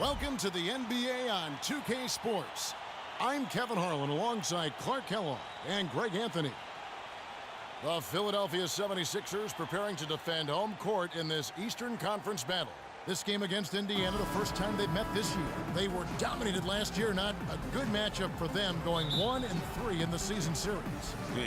Welcome to the NBA on 2K Sports. I'm Kevin Harlan alongside Clark Kellogg and Greg Anthony. The Philadelphia 76ers preparing to defend home court in this Eastern Conference battle. This game against Indiana, the first time they've met this year. They were dominated last year, not a good matchup for them, going 1-3 in the season series.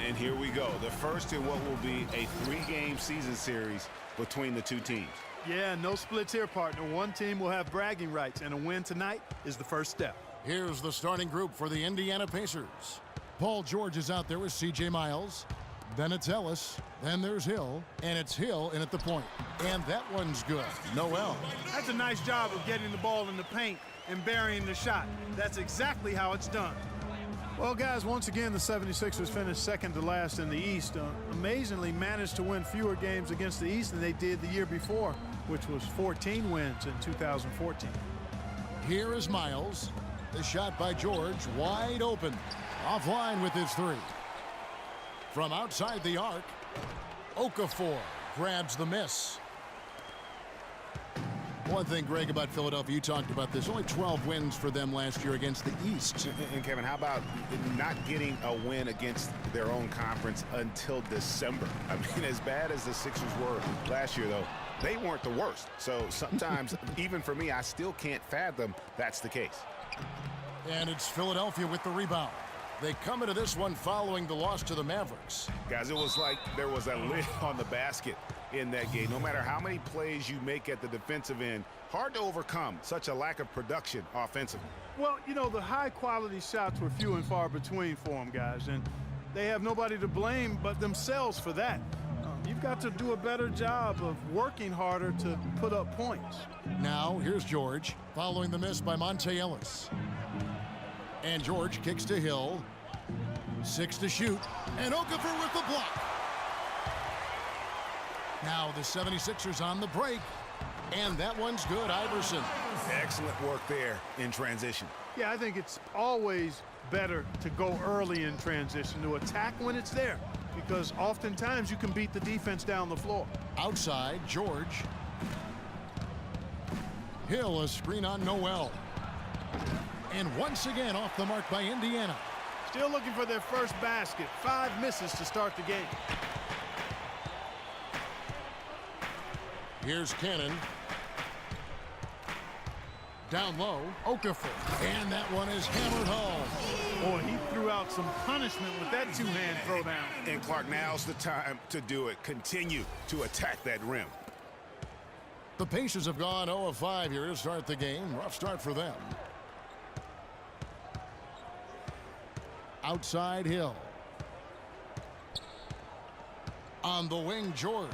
And here we go, the first in what will be a 3-game season series between the two teams. Yeah, no splits here, partner. One team will have bragging rights, and a win tonight is the first step. Here's the starting group for the Indiana Pacers. Paul George is out there with C.J. Miles. Then it's Ellis. Then there's Hill. And it's Hill in at the point. And that one's good. Noel. That's a nice job of getting the ball in the paint and burying the shot. That's exactly how it's done. Well, guys, once again, the 76ers finished second to last in the East. Amazingly managed to win fewer games against the East than they did the year before, which was 14 wins in 2014. Here is Miles. The shot by George, wide open. Offline with his three. From outside the arc, Okafor grabs the miss. One thing, Greg, about Philadelphia, you talked about this, only 12 wins for them last year against the East. And Kevin, how about not getting a win against their own conference until December? I mean, as bad as the Sixers were last year, though, they weren't the worst. So sometimes, even for me, I still can't fathom that's the case. And it's Philadelphia with the rebound. They come into this one following the loss to the Mavericks. Guys, it was like there was a lid on the basket in that game. No matter how many plays you make at the defensive end, hard to overcome such a lack of production offensively. Well, you know, the high-quality shots were few and far between for them, guys, and they have nobody to blame but themselves for that. You've got to do a better job of working harder to put up points. Now, here's George, following the miss by Monte Ellis. And George kicks to Hill. 6 to shoot. And Okafor with the block. Now the 76ers on the break. And that one's good, Iverson. Excellent work there in transition. Yeah, I think it's always better to go early in transition, to attack when it's there, because oftentimes you can beat the defense down the floor. Outside, George. Hill, a screen on Noel. And once again off the mark by Indiana. Still looking for their first basket. 5 misses to start the game. Here's Cannon. Down low, Okafor. And that one is hammered home. Boy, he threw out some punishment with that two-hand throwdown. And Clark, now's the time to do it. Continue to attack that rim. The Pacers have gone 0 of 5 here to start the game. Rough start for them. Outside Hill. On the wing, George.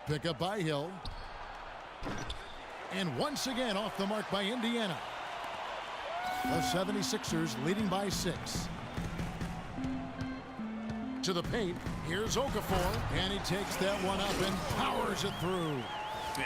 Pick up by Hill. And once again off the mark by Indiana. The 76ers leading by 6. To the paint, here's Okafor. And he takes that one up and powers it through.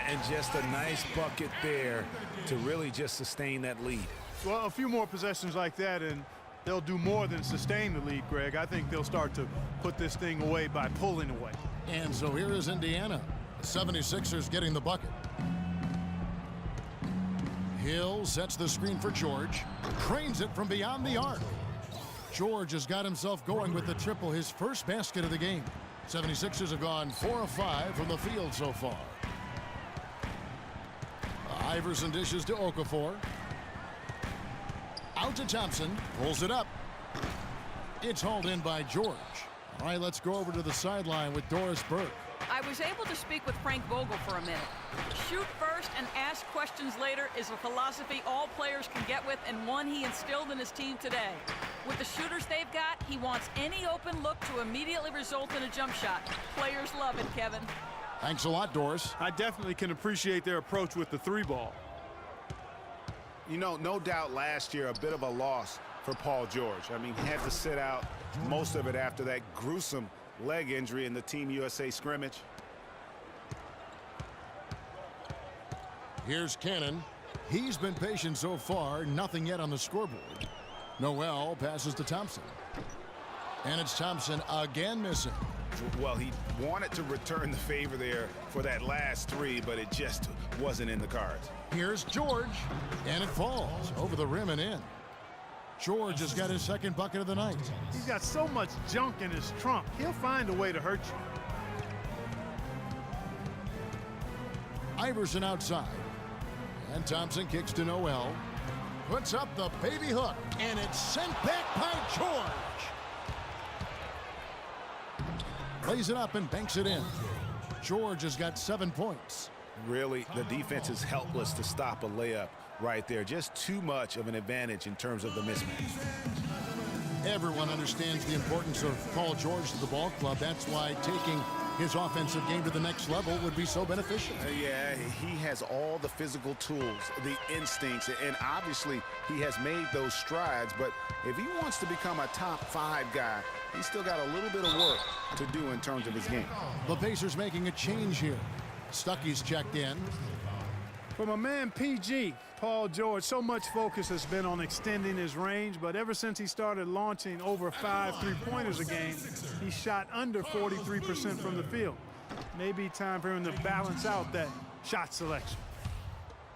And just a nice bucket there to really just sustain that lead. Well, a few more possessions like that, and they'll do more than sustain the lead, Greg. I think they'll start to put this thing away by pulling away. And so here is Indiana. The 76ers getting the bucket. Hill sets the screen for George. Trains it from beyond the arc. George has got himself going with the triple, his first basket of the game. 76ers have gone 4 of 5 from the field so far. Iverson dishes to Okafor. Out to Thompson, pulls it up. It's hauled in by George. All right, let's go over to the sideline with Doris Burke. I was able to speak with Frank Vogel for a minute. Shoot first and ask questions later is a philosophy all players can get with, and one he instilled in his team today. With the shooters they've got, he wants any open look to immediately result in a jump shot. Players love it, Kevin. Thanks a lot, Doris. I definitely can appreciate their approach with the 3-ball. You know, no doubt last year a bit of a loss for Paul George. I mean, he had to sit out most of it after that gruesome leg injury in the Team USA scrimmage. Here's Cannon. He's been patient so far, nothing yet on the scoreboard. Noel passes to Thompson. And it's Thompson again missing. Well, he wanted to return the favor there for that last 3, but it just wasn't in the cards. Here's George, and it falls over the rim and in. George has got his second bucket of the night. He's got so much junk in his trunk. He'll find a way to hurt you. Iverson outside. And Thompson kicks to Noel. Puts up the baby hook, and it's sent back by George. Lays it up and banks it in. George has got 7 points. Really, the defense is helpless to stop a layup right there. Just too much of an advantage in terms of the mismatch. Everyone understands the importance of Paul George to the ball club. That's why taking his offensive game to the next level would be so beneficial. Yeah, he has all the physical tools, the instincts, and obviously he has made those strides. But if he wants to become a top 5 guy, he's still got a little bit of work to do in terms of his game. The Pacers making a change here. Stuckey's checked in. For my man PG, Paul George, so much focus has been on extending his range, but ever since he started launching over 5 3-pointers a game, he shot under 43% from the field. Maybe time for him to balance out that shot selection.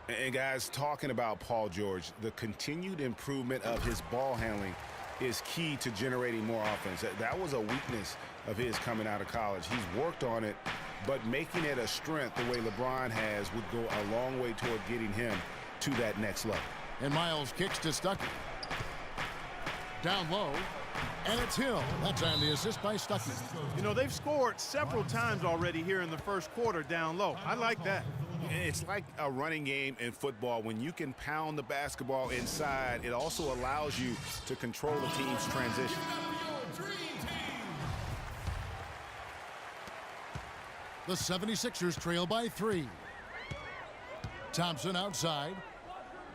And guys, talking about Paul George, the continued improvement of his ball handling is key to generating more offense. That was a weakness of his coming out of college. He's worked on it, but making it a strength the way LeBron has would go a long way toward getting him to that next level. And Miles kicks to Stuckey. Down low, and it's Hill. That time the assist by Stuckey. You know, they've scored several times already here in the first quarter down low. I like that. It's like a running game in football. When you can pound the basketball inside, it also allows you to control the team's transition. The 76ers trail by 3. Thompson outside.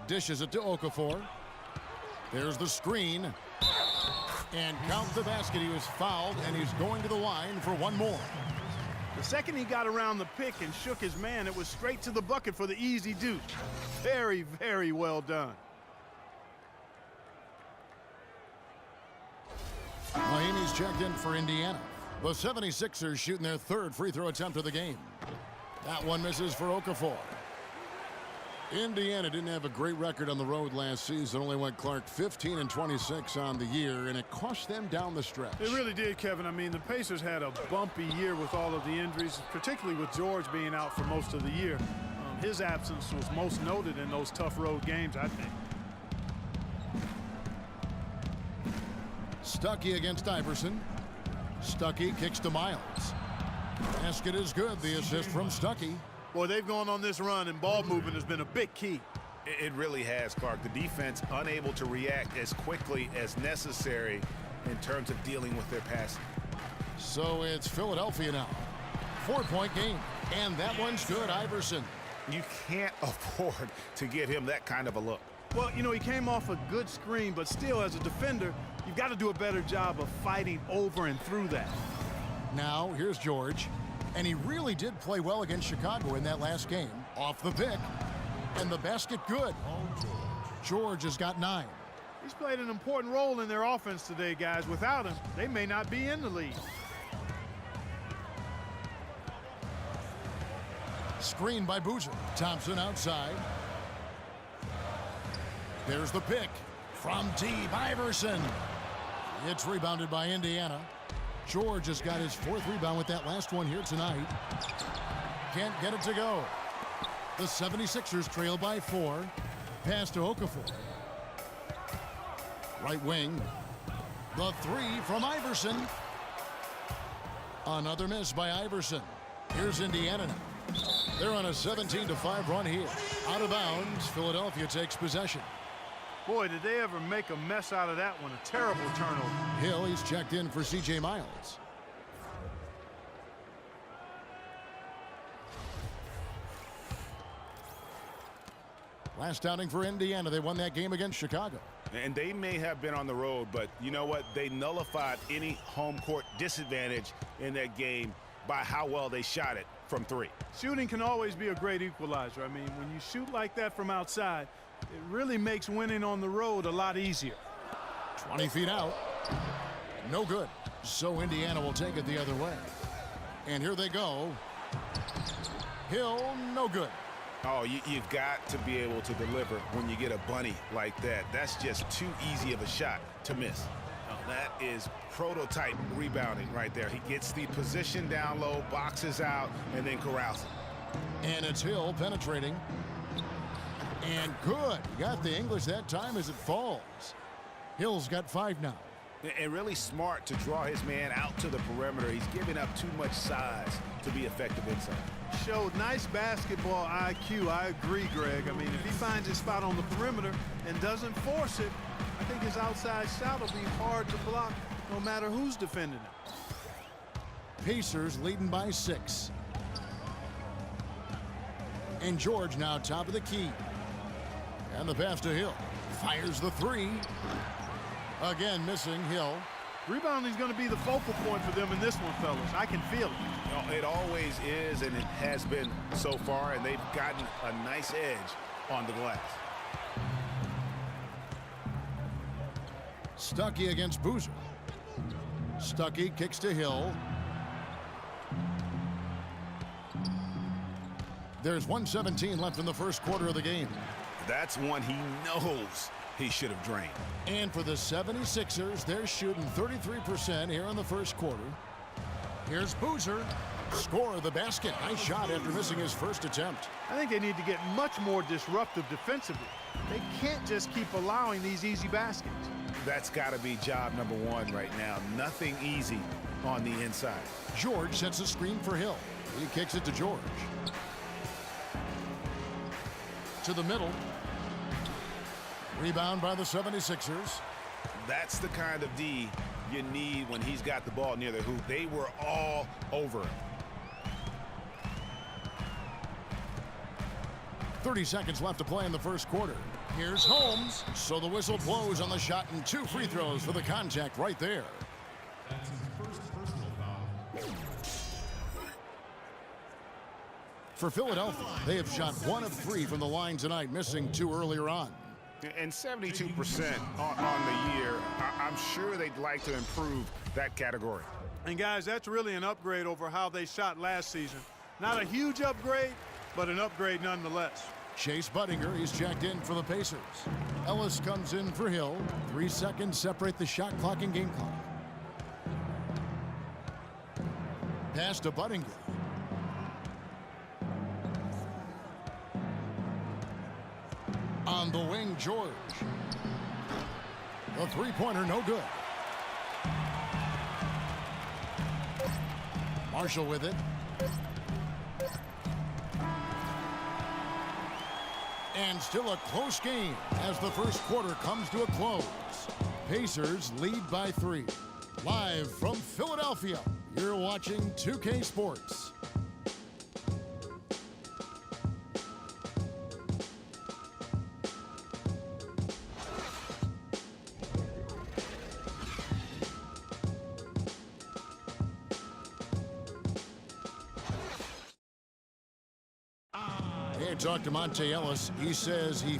Dishes it to Okafor. There's the screen. And count the basket. He was fouled, and he's going to the line for one more. The second he got around the pick and shook his man, it was straight to the bucket for the easy deuce. Very, very well done. Miami's checked in for Indiana. The 76ers shooting their third free throw attempt of the game. That one misses for Okafor. Indiana didn't have a great record on the road last season. Only went Clark 15-26 on the year, and it cost them down the stretch. It really did, Kevin. I mean, the Pacers had a bumpy year with all of the injuries, particularly with George being out for most of the year. His absence was most noted in those tough road games, I think. Stuckey against Iverson. Stuckey kicks to Miles. Basket is good. The assist from Stuckey. Boy, they've gone on this run, and ball movement has been a big key. It really has, Clark. The defense unable to react as quickly as necessary in terms of dealing with their passing. So it's Philadelphia now. 4-point game. And that one's good, Iverson. You can't afford to give him that kind of a look. Well, you know, he came off a good screen, but still, as a defender, you've got to do a better job of fighting over and through that. Now, here's George. And he really did play well against Chicago in that last game. Off the pick. And the basket good. George has got 9. He's played an important role in their offense today, guys. Without him, they may not be in the lead. Screen by Boozer. Thompson outside. There's the pick from deep. Iverson. It's rebounded by Indiana. George has got his 4th rebound with that last one here tonight. Can't get it to go. The 76ers trail by 4. Pass to Okafor. Right wing. The 3 from Iverson. Another miss by Iverson. Here's Indiana now. They're on a 17-5 run here. Out of bounds, Philadelphia takes possession. Boy, did they ever make a mess out of that one. A terrible turnover. Hill, he's checked in for C.J. Miles. Last outing for Indiana. They won that game against Chicago. And they may have been on the road, but you know what? They nullified any home court disadvantage in that game by how well they shot it from 3. Shooting can always be a great equalizer. I mean, when you shoot like that from outside, it really makes winning on the road a lot easier. 20 feet out. No good. So Indiana will take it the other way. And here they go. Hill, no good. Oh, you've got to be able to deliver when you get a bunny like that. That's just too easy of a shot to miss. Oh, that is prototype rebounding right there. He gets the position down low, boxes out, and then corrals it. And it's Hill penetrating. And good. He got the English that time as it falls. Hill's got 5 now. And really smart to draw his man out to the perimeter. He's giving up too much size to be effective inside. Showed nice basketball IQ. I agree, Greg. I mean, if he finds his spot on the perimeter and doesn't force it, I think his outside shot will be hard to block no matter who's defending it. Pacers leading by 6. And George now top of the key. And the pass to Hill. Fires the 3. Again, missing Hill. Rebounding's going to be the focal point for them in this one, fellas. I can feel it. You know, it always is, and it has been so far, and they've gotten a nice edge on the glass. Stuckey against Boozer. Stuckey kicks to Hill. There's 1:17 left in the first quarter of the game. That's one he knows he should have drained. And for the 76ers, they're shooting 33% here in the first quarter. Here's Boozer. Score of the basket. Nice shot after missing his first attempt. I think they need to get much more disruptive defensively. They can't just keep allowing these easy baskets. That's got to be job number 1 right now. Nothing easy on the inside. George sets a screen for Hill. He kicks it to George. To the middle. Rebound by the 76ers. That's the kind of D you need when he's got the ball near the hoop. They were all over him. 30 seconds left to play in the first quarter. Here's Holmes. So the whistle blows on the shot and 2 free throws for the contact right there. For Philadelphia, they have shot 1 of 3 from the line tonight, missing 2 earlier on. And 72% on the year. I'm sure they'd like to improve that category. And guys, that's really an upgrade over how they shot last season. Not a huge upgrade, but an upgrade nonetheless. Chase Budinger, he's checked in for the Pacers. Ellis comes in for Hill. 3 seconds separate the shot clock and game clock. Pass to Budinger. On the wing, George. The three-pointer, no good. Marshall with it. And still a close game as the first quarter comes to a close. Pacers lead by 3. Live from Philadelphia, you're watching 2K Sports. Hey, talk to Monte Ellis. He says he